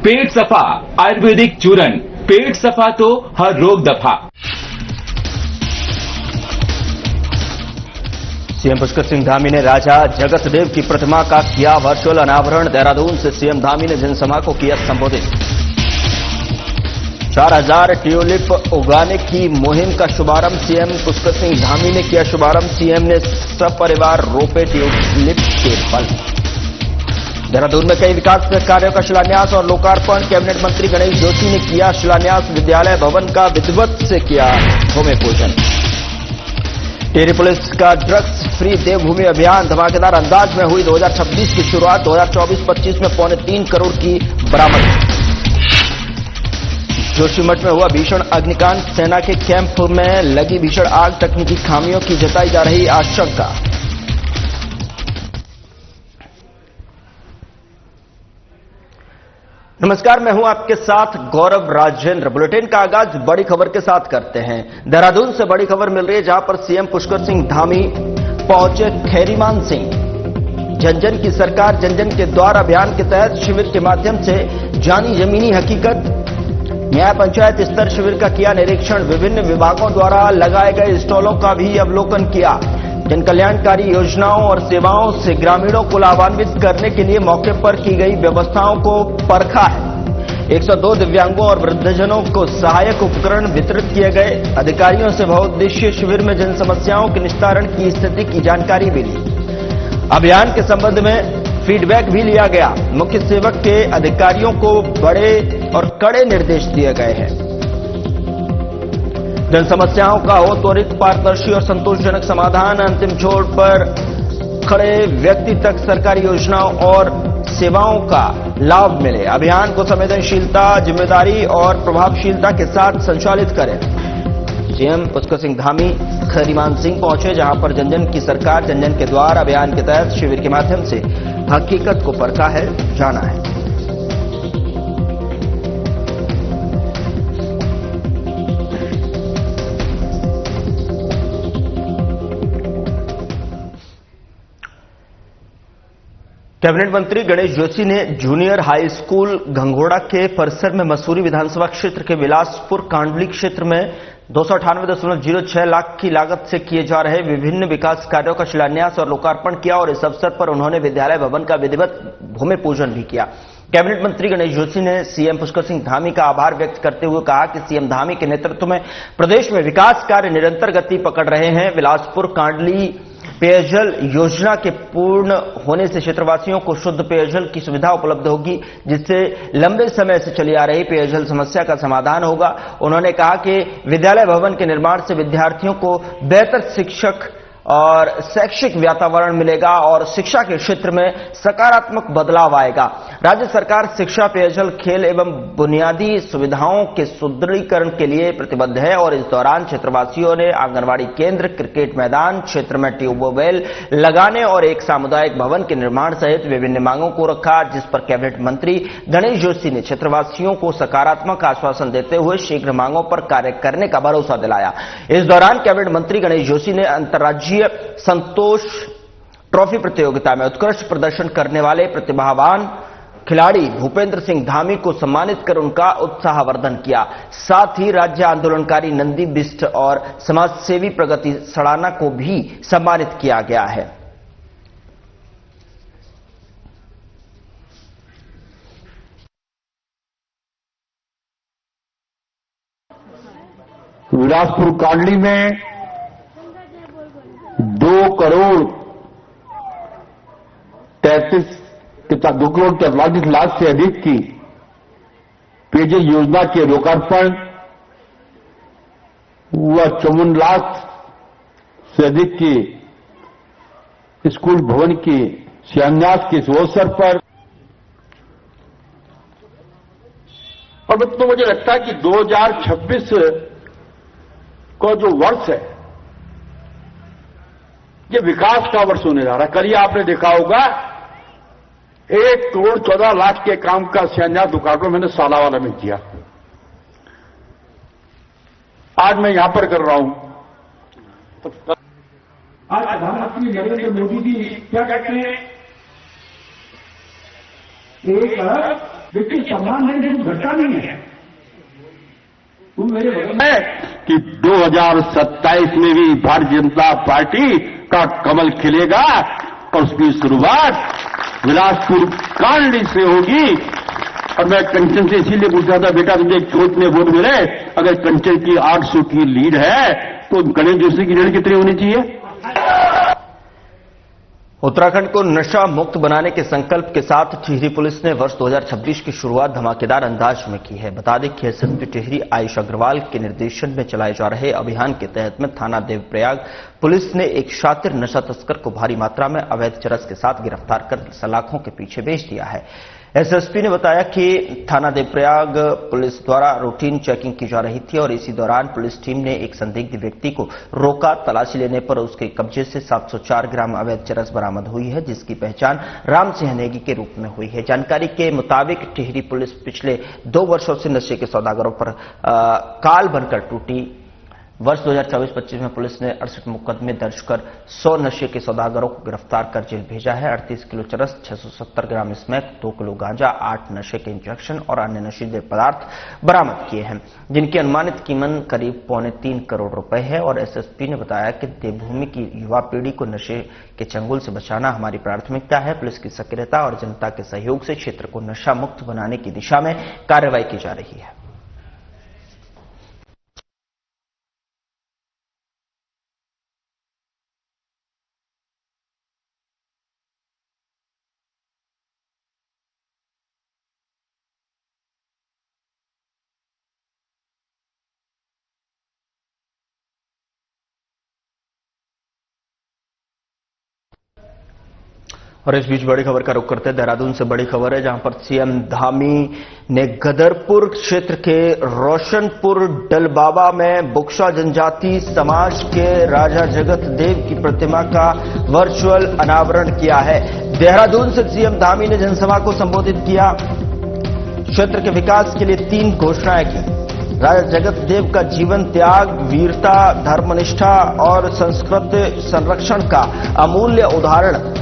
पेट सफा आयुर्वेदिक चूरन, पेट सफा तो हर रोग दफा। सीएम पुष्कर सिंह धामी ने राजा जगतदेव की प्रतिमा का किया वर्चुअल अनावरण। देहरादून से सीएम धामी ने जनसभा को किया संबोधित। 4000 ट्यूलिप उगाने की मुहिम का शुभारंभ सीएम पुष्कर सिंह धामी ने किया शुभारंभ। सीएम ने सपरिवार रोपे ट्यूलिप के फल। देहरादून में कई विकास कार्यों का शिलान्यास और लोकार्पण। कैबिनेट मंत्री गणेश जोशी ने किया शिलान्यास। विद्यालय भवन का विधिवत से किया भूमि पूजन। टिहरी पुलिस का ड्रग्स फ्री देवभूमि अभियान धमाकेदार अंदाज में हुई 2026 की शुरुआत। 2024-25 में 3.25 करोड़ की बरामद। जोशीमठ में हुआ भीषण अग्निकांड। सेना के कैंप में लगी भीषण आग, तकनीकी खामियों की जताई जा रही आशंका। नमस्कार, मैं हूं आपके साथ गौरव राजेंद्र। बुलेटिन का आगाज बड़ी खबर के साथ करते हैं। देहरादून से बड़ी खबर मिल रही है, जहां पर सीएम पुष्कर सिंह धामी पहुंचे खैरीमान सिंह। जन जन की सरकार जन जन के द्वार अभियान के तहत शिविर के माध्यम से जानी जमीनी हकीकत। न्याय पंचायत स्तर शिविर का किया निरीक्षण। विभिन्न विभागों द्वारा लगाए गए स्टॉलों का भी अवलोकन किया। जन कल्याणकारी योजनाओं और सेवाओं से ग्रामीणों को लाभान्वित करने के लिए मौके पर की गई व्यवस्थाओं को परखा है। 102 दिव्यांगों और वृद्धजनों को सहायक उपकरण वितरित किए गए। अधिकारियों से बहुउद्देशीय शिविर में जन समस्याओं के निस्तारण की स्थिति की जानकारी भी ली। अभियान के संबंध में फीडबैक भी लिया गया। मुख्य सेवक के अधिकारियों को बड़े और कड़े निर्देश दिए गए हैं। जन समस्याओं का हो त्वरित, पारदर्शी और संतोषजनक समाधान। अंतिम छोर पर खड़े व्यक्ति तक सरकारी योजनाओं और सेवाओं का लाभ मिले। अभियान को संवेदनशीलता, जिम्मेदारी और प्रभावशीलता के साथ संचालित करें। सीएम पुष्कर सिंह धामी खैरीमान सिंह पहुंचे, जहां पर जन जन की सरकार जन जन के द्वार अभियान के तहत शिविर के माध्यम से हकीकत को परखा है, जाना है। कैबिनेट मंत्री गणेश जोशी ने जूनियर हाई स्कूल घंघोड़ा के परिसर में मसूरी विधानसभा क्षेत्र के बिलासपुर कांडली क्षेत्र में 298.06 लाख की लागत से किए जा रहे विभिन्न विकास कार्यों का शिलान्यास और लोकार्पण किया और इस अवसर पर उन्होंने विद्यालय भवन का विधिवत भूमि पूजन भी किया। कैबिनेट मंत्री गणेश जोशी ने सीएम पुष्कर सिंह धामी का आभार व्यक्त करते हुए कहा कि सीएम धामी के नेतृत्व में प्रदेश में विकास कार्य निरंतर गति पकड़ रहे हैं। बिलासपुर कांडली पेयजल योजना के पूर्ण होने से क्षेत्रवासियों को शुद्ध पेयजल की सुविधा उपलब्ध होगी, जिससे लंबे समय से चली आ रही पेयजल समस्या का समाधान होगा। उन्होंने कहा कि विद्यालय भवन के निर्माण से विद्यार्थियों को बेहतर शिक्षक और शैक्षिक वातावरण मिलेगा और शिक्षा के क्षेत्र में सकारात्मक बदलाव आएगा। राज्य सरकार शिक्षा, पेयजल, खेल एवं बुनियादी सुविधाओं के सुदृढ़ीकरण के लिए प्रतिबद्ध है और इस दौरान क्षेत्रवासियों ने आंगनबाड़ी केंद्र, क्रिकेट मैदान, क्षेत्र में ट्यूबवेल लगाने और एक सामुदायिक भवन के निर्माण सहित विभिन्न मांगों को रखा, जिस पर कैबिनेट मंत्री गणेश जोशी ने क्षेत्रवासियों को सकारात्मक आश्वासन देते हुए शीघ्र मांगों पर कार्य करने का भरोसा दिलाया। इस दौरान कैबिनेट मंत्री गणेश जोशी ने अंतर्राज्यीय संतोष ट्रॉफी प्रतियोगिता में उत्कृष्ट प्रदर्शन करने वाले प्रतिभावान खिलाड़ी भूपेंद्र सिंह धामी को सम्मानित कर उनका उत्साहवर्धन किया। साथ ही राज्य आंदोलनकारी नंदी बिष्ट और समाजसेवी प्रगति सड़ाना को भी सम्मानित किया गया है। बिलासपुर कांडली में 2 करोड़ 43 लाख से अधिक की पेयजल योजना के लोकार्पण व 54 लाख से अधिक की स्कूल भवन के शिलान्यास के इस अवसर पर और तो मुझे लगता है कि 2026 को जो वर्ष है ये विकास का वर्ष होने जा रहा है। कल ही आपने देखा होगा 1 करोड़ 14 लाख के काम का शिलान्यास लोकार्पण मैंने सालावाला में किया। आज मैं यहां पर कर रहा हूं। आज प्रधानमंत्री नरेंद्र मोदी जी क्या कहते हैं, 1 अरब लेकिन सम्मान नहीं देखो घटता नहीं है। तुम मेरे है कि 2027 में भी भारतीय जनता पार्टी का कमल खिलेगा और उसकी शुरुआत बिलासपुर कांडी से होगी। और मैं कंचन से इसीलिए पूछ रहा था, बेटा तुझे चोट में वोट मिले, अगर कंचन की 800 की लीड है तो गणेश जोशी की लीड कितनी होनी चाहिए? उत्तराखंड को नशा मुक्त बनाने के संकल्प के साथ टिहरी पुलिस ने वर्ष 2026 की शुरुआत धमाकेदार अंदाज में की है। बता दें कि एसएसपी टिहरी आयुष अग्रवाल के निर्देशन में चलाए जा रहे अभियान के तहत में थाना देवप्रयाग पुलिस ने एक शातिर नशा तस्कर को भारी मात्रा में अवैध चरस के साथ गिरफ्तार कर सलाखों के पीछे भेज दिया है। एसएसपी ने बताया कि थाना देवप्रयाग पुलिस द्वारा रूटीन चेकिंग की जा रही थी और इसी दौरान पुलिस टीम ने एक संदिग्ध व्यक्ति को रोका। तलाशी लेने पर उसके कब्जे से 704 ग्राम अवैध चरस बरामद हुई है, जिसकी पहचान राम सिंह नेगी के रूप में हुई है। जानकारी के मुताबिक टिहरी पुलिस पिछले 2 वर्षों से नशे के सौदागरों पर काल बनकर टूटी। वर्ष 2024-25 में पुलिस ने 68 मुकदमे दर्ज कर 100 नशे के सौदागरों को गिरफ्तार कर जेल भेजा है। 38 किलो चरस, 670 ग्राम स्मैक, 2 किलो गांजा, 8 नशे के इंजेक्शन और अन्य नशीले पदार्थ बरामद किए हैं, जिनकी अनुमानित कीमत करीब 2.25 करोड़ रुपए है। और एसएसपी ने बताया कि देवभूमि की युवा पीढ़ी को नशे के चंगुल से बचाना हमारी प्राथमिकता है। पुलिस की सक्रियता और जनता के सहयोग से क्षेत्र को नशा मुक्त बनाने की दिशा में कार्रवाई की जा रही है। और इस बीच बड़ी खबर का रुख करते हैं देहरादून से। बड़ी खबर है जहां पर सीएम धामी ने गदरपुर क्षेत्र के रोशनपुर डलबाबा में बुक्सा जनजाति समाज के राजा जगत देव की प्रतिमा का वर्चुअल अनावरण किया है। देहरादून से सीएम धामी ने जनसभा को संबोधित किया। क्षेत्र के विकास के लिए 3 घोषणाएं की। राजा जगत देव का जीवन त्याग, वीरता, धर्मनिष्ठा और संस्कृति संरक्षण का अमूल्य उदाहरण।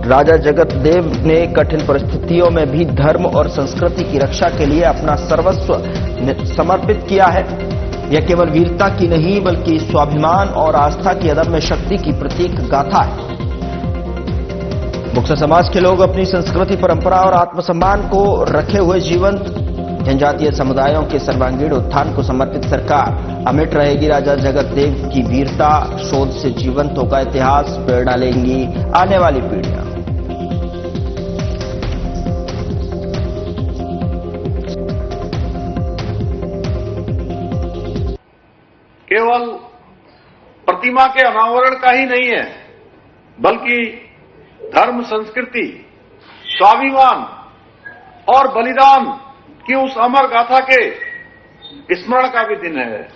राजा जगत देव ने कठिन परिस्थितियों में भी धर्म और संस्कृति की रक्षा के लिए अपना सर्वस्व समर्पित किया है। यह केवल वीरता की नहीं बल्कि स्वाभिमान और आस्था की अदम्य शक्ति की प्रतीक गाथा है। बुक्सा समाज के लोग अपनी संस्कृति, परंपरा और आत्मसम्मान को रखे हुए जीवंत। जनजातीय समुदायों के सर्वांगीण उत्थान को समर्पित सरकार। अमिट रहेगी राजा जगत देव की वीरता, शोध से जीवंत होगा इतिहास, प्रेरणा लेंगी आने वाली पीढ़ियां। केवल प्रतिमा के अनावरण का ही नहीं है, बल्कि धर्म, संस्कृति, स्वाभिमान और बलिदान की उस अमर गाथा के स्मरण का भी दिन है।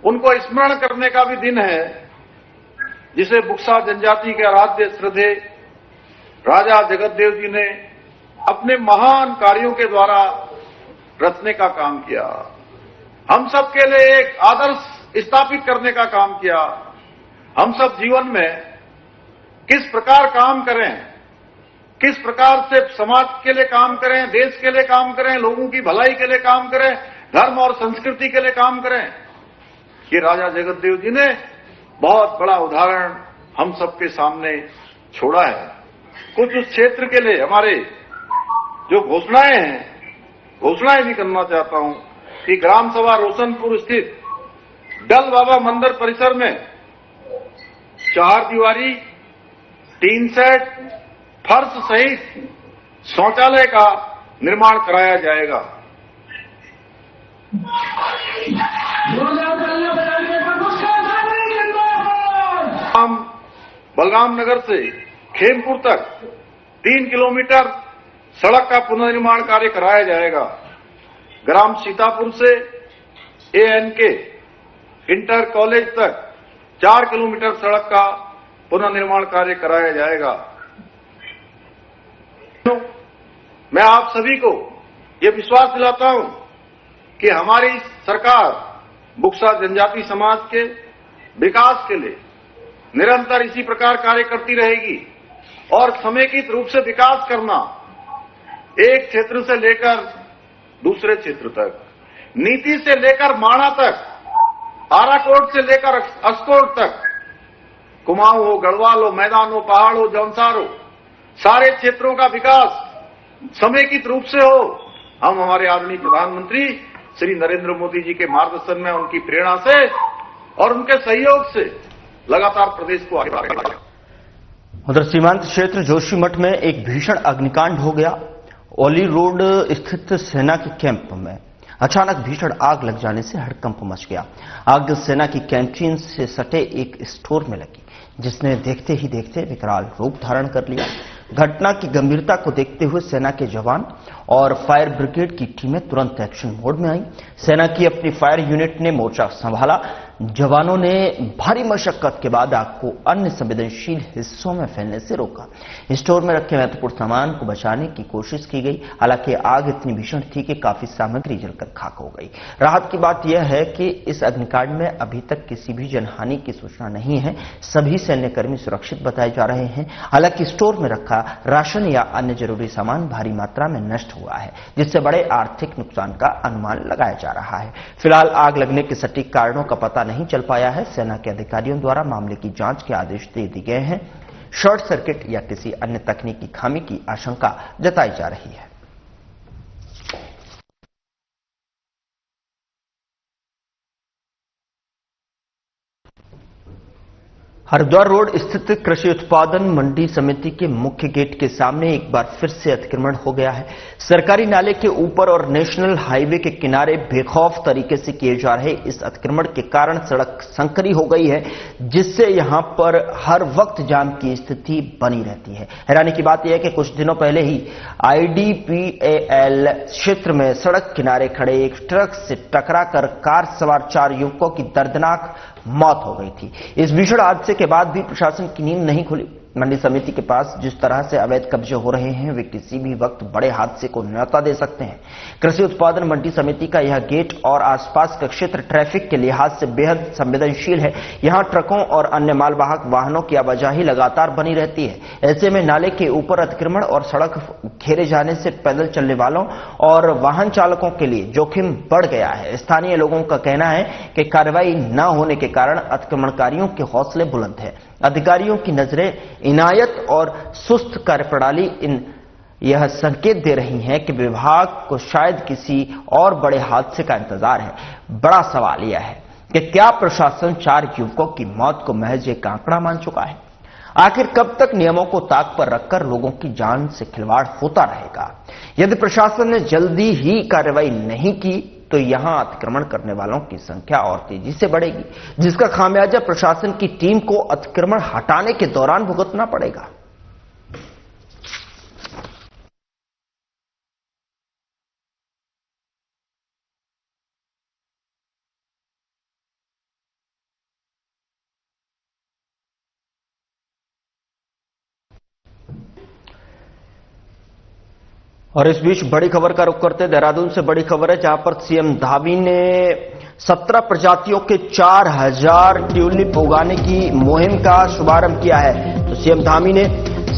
उनको स्मरण करने का भी दिन है जिसे बुक्सा जनजाति के आराध्य श्रद्धेय राजा जगतदेव जी ने अपने महान कार्यों के द्वारा रचने का काम किया। हम सब के लिए एक आदर्श स्थापित करने का काम किया। हम सब जीवन में किस प्रकार काम करें, किस प्रकार से समाज के लिए काम करें, देश के लिए काम करें, लोगों की भलाई के लिए काम करें, धर्म और संस्कृति के लिए काम करें, ये राजा जगतदेव जी ने बहुत बड़ा उदाहरण हम सबके सामने छोड़ा है। कुछ उस क्षेत्र के लिए हमारे जो घोषणाएं हैं, घोषणाएं भी करना चाहता हूं कि ग्राम सभा रोशनपुर स्थित डल बाबा मंदिर परिसर में 4 दीवारी, 3 सेट, फर्श सहित शौचालय का निर्माण कराया जाएगा। बलराम नगर से खेमपुर तक 3 किलोमीटर सड़क का पुनर्निर्माण कार्य कराया जाएगा। ग्राम सीतापुर से ANK इंटर कॉलेज तक 4 किलोमीटर सड़क का पुनर्निर्माण कार्य कराया जाएगा। मैं आप सभी को यह विश्वास दिलाता हूं कि हमारी सरकार बुक्सा जनजाति समाज के विकास के लिए निरंतर इसी प्रकार कार्य करती रहेगी और समेकित रूप से विकास करना एक क्षेत्र से लेकर दूसरे क्षेत्र तक, नीति से लेकर माणा तक, आराकोट से लेकर अस्कोट तक, कुमाऊं हो, गढ़वाल हो, मैदान हो, पहाड़ हो, जौनसार हो, सारे क्षेत्रों का विकास समेकित रूप से हो। हम हमारे आदरणीय प्रधानमंत्री श्री नरेंद्र मोदी जी के मार्गदर्शन में, उनकी प्रेरणा से और उनके सहयोग से लगातार प्रदेश को आगे बढ़ाएंगे। उधर सीमांत क्षेत्र जोशीमठ में एक भीषण अग्निकांड हो गया। ओली रोड स्थित सेना के कैंप में अचानक भीषण आग लग जाने से हड़कंप मच गया। आग सेना की कैंटीन से सटे एक स्टोर में लगी, जिसने देखते ही देखते विकराल रूप धारण कर लिया। घटना की गंभीरता को देखते हुए सेना के जवान और फायर ब्रिगेड की टीमें तुरंत एक्शन मोड में आई। सेना की अपनी फायर यूनिट ने मोर्चा संभाला। जवानों ने भारी मशक्कत के बाद आग को अन्य संवेदनशील हिस्सों में फैलने से रोका। स्टोर में रखे महत्वपूर्ण सामान को बचाने की कोशिश की गई। हालांकि आग इतनी भीषण थी कि काफी सामग्री जलकर खाक हो गई। राहत की बात यह है कि इस अग्निकांड में अभी तक किसी भी जनहानि की सूचना नहीं है। सभी सैन्यकर्मी सुरक्षित बताए जा रहे हैं। हालांकि स्टोर में रखा राशन या अन्य जरूरी सामान भारी मात्रा में नष्ट हुआ है, जिससे बड़े आर्थिक नुकसान का अनुमान लगाया जा रहा है। फिलहाल आग लगने के सटीक कारणों का पता नहीं चल पाया है। सेना के अधिकारियों द्वारा मामले की जांच के आदेश दे दिए गए हैं। शॉर्ट सर्किट या किसी अन्य तकनीकी खामी की आशंका जताई जा रही है। हरिद्वार रोड स्थित कृषि उत्पादन मंडी समिति के मुख्य गेट के सामने एक बार फिर से अतिक्रमण हो गया है। सरकारी नाले के ऊपर और नेशनल हाईवे के किनारे बेखौफ तरीके से किए जा रहे इस अतिक्रमण के कारण सड़क संकरी हो गई है, जिससे यहां पर हर वक्त जाम की स्थिति बनी रहती है। हैरानी की बात यह है कि कुछ दिनों पहले ही IDPAL क्षेत्र में सड़क किनारे खड़े एक ट्रक से टकराकर कार सवार 4 युवकों की दर्दनाक मौत हो गई थी। इस भीषण हादसे के बाद भी प्रशासन की नींद नहीं खुली। मंडी समिति के पास जिस तरह से अवैध कब्जे हो रहे हैं, वे किसी भी वक्त बड़े हादसे को न्योता दे सकते हैं। कृषि उत्पादन मंडी समिति का यह गेट और आसपास का क्षेत्र ट्रैफिक के लिहाज से बेहद संवेदनशील है। यहां ट्रकों और अन्य मालवाहक वाहनों की आवाजाही लगातार बनी रहती है। ऐसे में नाले के ऊपर अतिक्रमण और सड़क घेरे जाने से पैदल चलने वालों और वाहन चालकों के लिए जोखिम बढ़ गया है। स्थानीय लोगों का कहना है कि कार्रवाई न होने के कारण अतिक्रमणकारियों के हौसले बुलंद है। अधिकारियों की नजरें इनायत और सुस्त कार्यप्रणाली यह संकेत दे रही हैं कि विभाग को शायद किसी और बड़े हादसे का इंतजार है। बड़ा सवाल यह है कि क्या प्रशासन 4 युवकों की मौत को महज एक आंकड़ा मान चुका है? आखिर कब तक नियमों को ताक पर रखकर लोगों की जान से खिलवाड़ होता रहेगा? यदि प्रशासन ने जल्दी ही कार्रवाई नहीं की तो यहां अतिक्रमण करने वालों की संख्या और तेजी से बढ़ेगी, जिसका खामियाजा प्रशासन की टीम को अतिक्रमण हटाने के दौरान भुगतना पड़ेगा। और इस बीच बड़ी खबर का रुख करते देहरादून से बड़ी खबर है, जहां पर सीएम धामी ने 17 प्रजातियों के 4000 ट्यूलिप उगाने की मुहिम का शुभारंभ किया है। तो सीएम धामी ने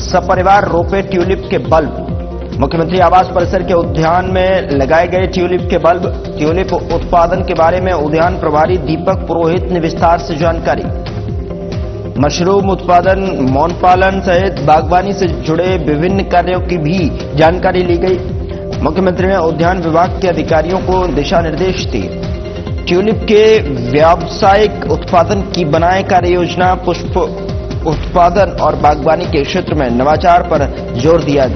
सपरिवार रोपे ट्यूलिप के बल्ब। मुख्यमंत्री आवास परिसर के उद्यान में लगाए गए ट्यूलिप के बल्ब। ट्यूलिप उत्पादन के बारे में उद्यान प्रभारी दीपक पुरोहित ने विस्तार से जानकारी। मशरूम उत्पादन, मौन पालन सहित बागवानी से जुड़े विभिन्न कार्यों की भी जानकारी ली गई। मुख्यमंत्री ने उद्यान विभाग के अधिकारियों को दिशा निर्देश दिए। ट्यूलिप के व्यावसायिक उत्पादन की बनाए कार्य योजना, पुष्प उत्पादन और बागवानी के क्षेत्र में नवाचार पर जोर दिया।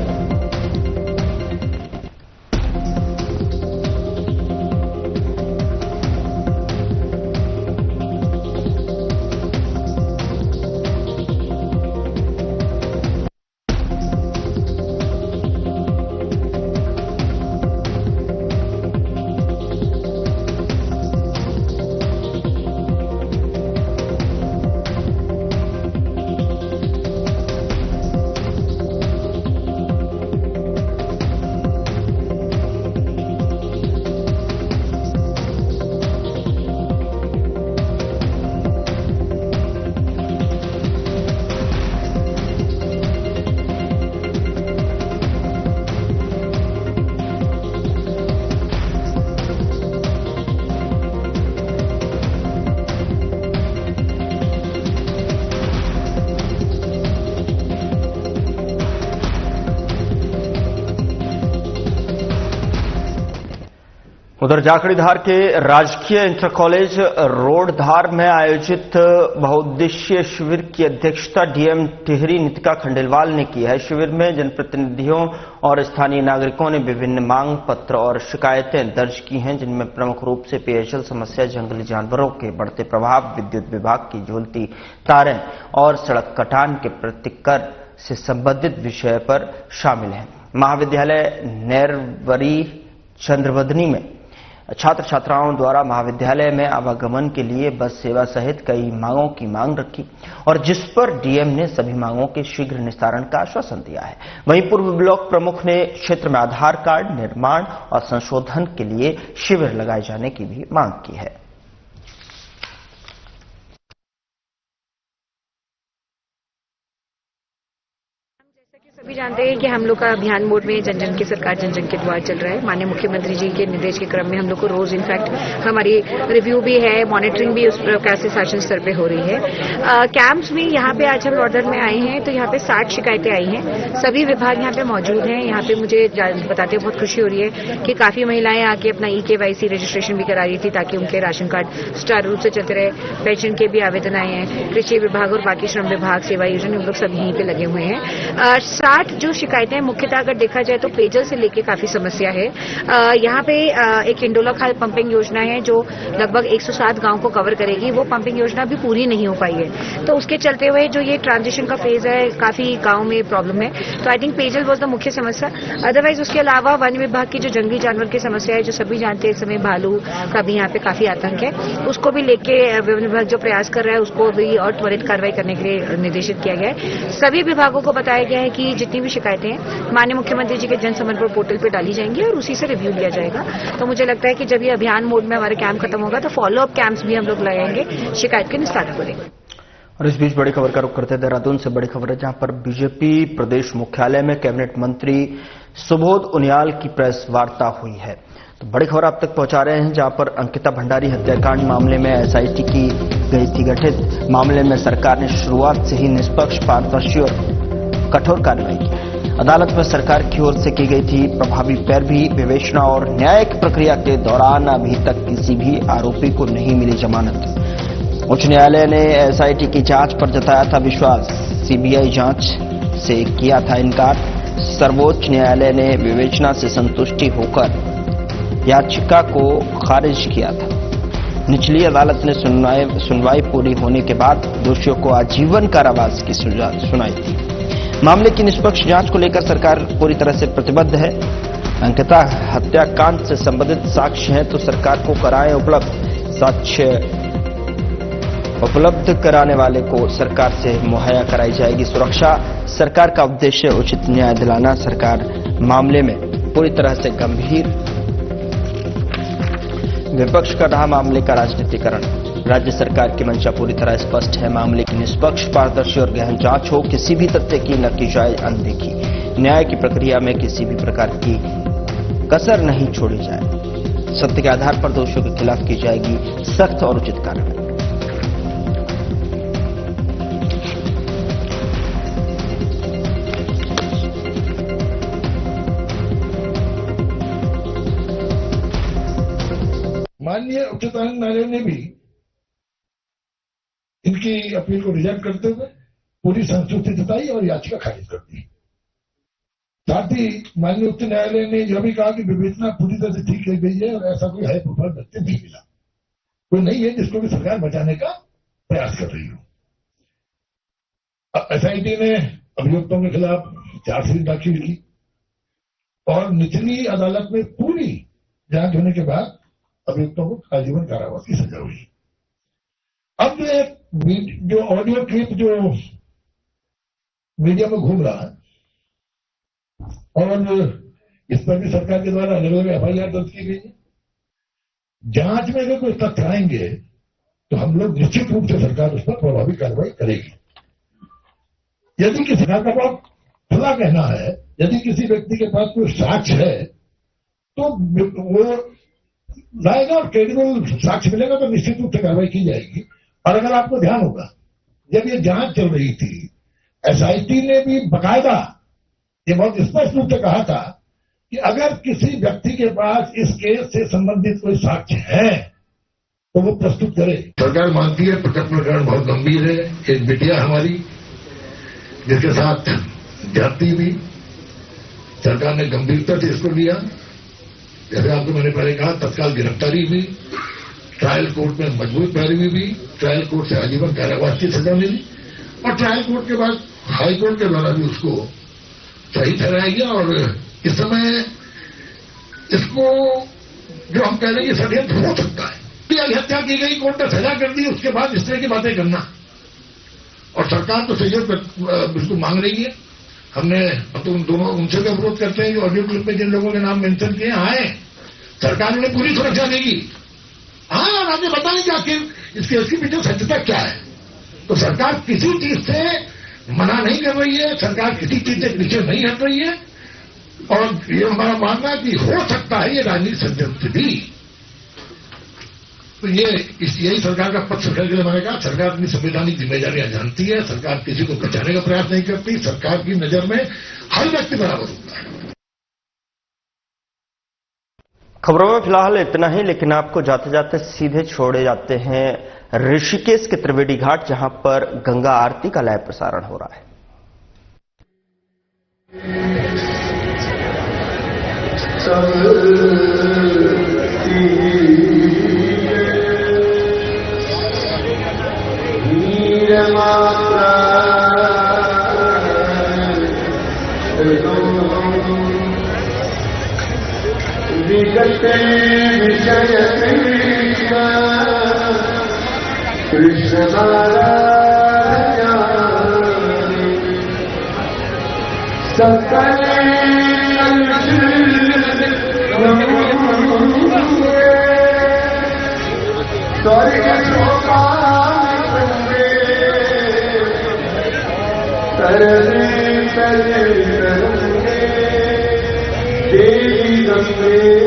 उधर जाखड़ीधार के राजकीय इंटर कॉलेज रोड धार में आयोजित बहुउद्देशीय शिविर की अध्यक्षता डीएम टिहरी नितिका खंडेलवाल ने की है। शिविर में जनप्रतिनिधियों और स्थानीय नागरिकों ने विभिन्न मांग पत्र और शिकायतें दर्ज की हैं, जिनमें प्रमुख रूप से पेयजल समस्या, जंगली जानवरों के बढ़ते प्रभाव, विद्युत विभाग की झूलती तारें और सड़क कटान के प्रतिकर से संबंधित विषय पर शामिल हैं। महाविद्यालय नेरवरी चंद्रवदनी में छात्र छात्राओं द्वारा महाविद्यालय में आवागमन के लिए बस सेवा सहित कई मांगों की मांग रखी और जिस पर डीएम ने सभी मांगों के शीघ्र निस्तारण का आश्वासन दिया है। वहीं पूर्व ब्लॉक प्रमुख ने क्षेत्र में आधार कार्ड निर्माण और संशोधन के लिए शिविर लगाए जाने की भी मांग की है। सभी जानते हैं कि हम लोग का अभियान मोड में जन जन की सरकार जन जन के द्वार चल रहा है। माननीय मुख्यमंत्री जी के निर्देश के क्रम में हम लोग को रोज इनफैक्ट हमारी रिव्यू भी है, मॉनिटरिंग भी उस प्रकार से शासन स्तर पे हो रही है। कैंप्स में यहाँ पे आज हम ऑर्डर में आए हैं तो यहाँ पे 60 शिकायतें आई हैं। सभी विभाग यहाँ पे मौजूद हैं। यहाँ पे मुझे बताते बहुत खुशी हो रही है कि काफी महिलाएं आके अपना EKYC रजिस्ट्रेशन भी करा रही थी ताकि उनके राशन कार्ड सुचारू रूप से चलते रहे। पेंशन के भी आवेदन आए हैं। कृषि विभाग और बाकी श्रम विभाग, सेवा योजना, हम लोग सब यहीं पे लगे हुए हैं। 60 जो शिकायतें मुख्यतः अगर देखा जाए तो पेयजल से लेके काफी समस्या है। यहाँ पे एक इंडोला खाल पंपिंग योजना है जो लगभग 107 गांव को कवर करेगी। वो पंपिंग योजना भी पूरी नहीं हो पाई है, तो उसके चलते हुए जो ये ट्रांजिशन का फेज है काफी गांव में प्रॉब्लम है। तो आई थिंक पेयजल वॉज द मुख्य समस्या। अदरवाइज उसके अलावा वन विभाग की जो जंगली जानवर की समस्या है, जो सभी जानते हैं, इस समय भालू का भी यहाँ पे काफी आतंक है, उसको भी लेके वन विभाग जो प्रयास कर रहा है उसको भी और त्वरित कार्रवाई करने के लिए निर्देशित किया गया है। सभी विभागों को बताया गया है कि जितनी भी शिकायतें हैं माननीय मुख्यमंत्री जी के जन समर्पण पोर्टल पे डाली जाएंगी और उसी से रिव्यू लिया जाएगा। तो मुझे लगता है कि जब ये अभियान मोड में हमारा कैंप खत्म होगा तो फॉलो अप कैंप्स भी हम लोग लगाएंगे शिकायत के निस्तारण को लेकर। और इस बीच बड़ी खबर का रुख करते देहरादून से बड़ी खबर है, जहां पर बीजेपी प्रदेश मुख्यालय में कैबिनेट मंत्री सुबोध उनियाल की प्रेस वार्ता हुई है। तो बड़ी खबर आप तक पहुंचा रहे हैं, जहां पर अंकिता भंडारी हत्याकांड मामले में SIT की गई थी गठित। मामले में सरकार ने शुरुआत से ही निष्पक्ष, पारदर्शी और कठोर कार्रवाई की। अदालत में सरकार की ओर से की गई थी प्रभावी पैरवी, विवेचना और न्यायिक प्रक्रिया के दौरान अभी तक किसी भी आरोपी को नहीं मिली जमानत। उच्च न्यायालय ने SIT की जांच पर जताया था विश्वास, CBI जांच से किया था इनकार। सर्वोच्च न्यायालय ने विवेचना से संतुष्टि होकर याचिका को खारिज किया था। निचली अदालत ने सुनवाई पूरी होने के बाद दोषियों को आजीवन कारावास की सजा सुनाई थी। मामले की निष्पक्ष जांच को लेकर सरकार पूरी तरह से प्रतिबद्ध है। अंकिता हत्याकांड से संबंधित साक्ष्य हैं तो सरकार को कराएं उपलब्ध। साक्ष्य उपलब्ध कराने वाले को सरकार से मुहैया कराई जाएगी सुरक्षा। सरकार का उद्देश्य उचित न्याय दिलाना। सरकार मामले में पूरी तरह से गंभीर। विपक्ष का रहा मामले का राजनीतिकरण। राज्य सरकार की मंशा पूरी तरह स्पष्ट है। मामले की निष्पक्ष, पारदर्शी और गहन जांच हो। किसी भी तथ्य की न की जाए अनदेखी। न्याय की प्रक्रिया में किसी भी प्रकार की कसर नहीं छोड़ी जाए। सत्य के आधार पर दोषियों के खिलाफ की जाएगी सख्त और उचित कार्रवाई। माननीय उच्चतम न्यायालय ने भी इनकी अपील को रिजेक्ट करते हुए पूरी संतुष्टि जताई और याचिका खारिज कर दी। साथ ही माननीय उच्च न्यायालय ने यह भी कहा कि विवेचना पूरी तरह से ठीक की गई है और ऐसा कोई हाई प्रोफाइल व्यक्ति नहीं मिला, कोई नहीं है जिसको भी सरकार बचाने का प्रयास कर रही हो। SIT ने अभियुक्तों के खिलाफ चार्जशीट दाखिल की और निचली अदालत में पूरी जांच होने के बाद अभियुक्तों को आजीवन कारावास की सजा हुई। अब जो ऑडियो क्लिप जो मीडिया में घूम रहा है और इस पर भी सरकार के द्वारा अलग अलग FIR दर्ज की गई है। जांच में अगर कोई तथ्य आएंगे तो हम लोग निश्चित रूप से सरकार उस पर प्रभावी कार्रवाई करेगी। यदि किसी का बहुत खुला कहना है, यदि किसी व्यक्ति के पास कोई साक्ष्य है तो वो लाएगा और क्रेडिबल साक्ष्य मिलेगा तो निश्चित रूप से कार्रवाई की जाएगी। और अगर आपको ध्यान होगा, जब ये जांच चल रही थी SIT ने भी बकायदा ये बहुत स्पष्ट रूप से कहा था कि अगर किसी व्यक्ति के पास इस केस से संबंधित कोई साक्ष्य है तो वो प्रस्तुत करे। सरकार मानती है प्रकरण बहुत गंभीर है। एक बिटिया हमारी जिसके साथ जाती भी, सरकार ने गंभीरता से इसको लिया। जैसे आपको मैंने पहले कहा, तत्काल गिरफ्तारी हुई, ट्रायल कोर्ट में मजबूत पैरवी हुई, ट्रायल कोर्ट से आजीवन कारावास की सजा मिली और ट्रायल कोर्ट के बाद हाई कोर्ट के द्वारा भी उसको सही ठहराया गया। और इस समय इसको जो हम कह रहे हैं षड्यंत्र हो सकता है। हत्या की गई, कोर्ट ने सजा कर दी, उसके बाद इस तरह की बातें करना, और सरकार तो सहयोग बिल्कुल मांग रही है। हमने तो उन दोनों उनसे भी अनुरोध करते हैं जो ऑडियो क्लिप में जिन लोगों के नाम मेंशन किए आए, सरकार उन्हें पूरी सुरक्षा देगी। हाँ, राज्य बताएंगे आखिर इस केस की पीछे सत्यता क्या है। तो सरकार किसी चीज से मना नहीं कर रही है, सरकार किसी चीज से पीछे नहीं हट रही है, और ये हमारा मानना है कि हो सकता है ये राजनीतिक षड्यंत्र भी। तो यही सरकार का पक्ष रखने के लिए मैंने कहा, सरकार अपनी संवैधानिक जिम्मेदारियां जानती है, सरकार किसी को बचाने का प्रयास नहीं करती, सरकार की नजर में हर व्यक्ति बराबर होता है। खबरों में फिलहाल इतना ही, लेकिन आपको जाते जाते सीधे छोड़े जाते हैं ऋषिकेश के त्रिवेणी घाट, जहां पर गंगा आरती का लाइव प्रसारण हो रहा है। विगते विषय कृष्ण सकल स्वर्ग देवी गंगे